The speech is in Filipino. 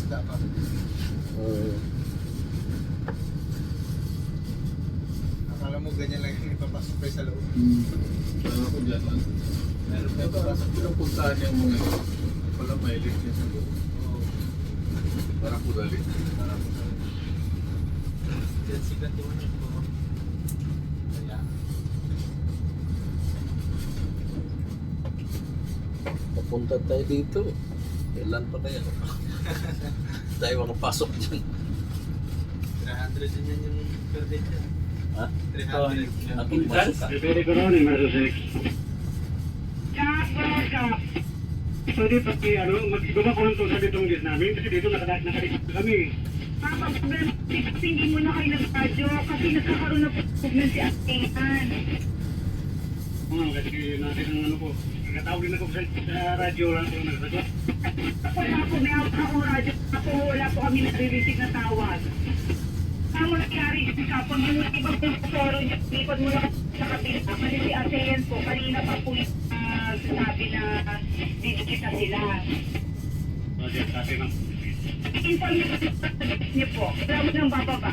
isda pa. Akala mo ganyan lang yung ipapasok kayo sa loob. Ano ko dyan lang. Meron pa papasok ko lang puntahan yung mga ito. Wala mahilig niya sa loob. Parang kudali. Parang po sa Yan sikat yung ano po. Kaya. Papunta tayo dito. Kailan pa kaya? Tayo makapasok dyan. 300 din yan yung per day dyan. Ha? 300. Atong masok ka. Pwede ko rin, Marso 6. Pwede pati ano, mag-ibaba ko lang to sa ditong list namin kasi dito nakadikit kami. Papa, kasi hindi mo na kayo nag-radyo kasi nagkakaroon na po si Atingan. Kasi natin ang ano po, nagkatawag din ako sa radyo lang kung nagsagot. Wala po, may out akong radyo. Ako, wala po kami nare-receive na tawag. Ano nangyari si Kapon? Yung ibang puro niya, lipad mo lang sa kapila. Kasi si Atean po, kanina pa po yung sasabi na didikit na sila. Kasi sa atin ang Inform niyo po po. Wala mo nang bababa.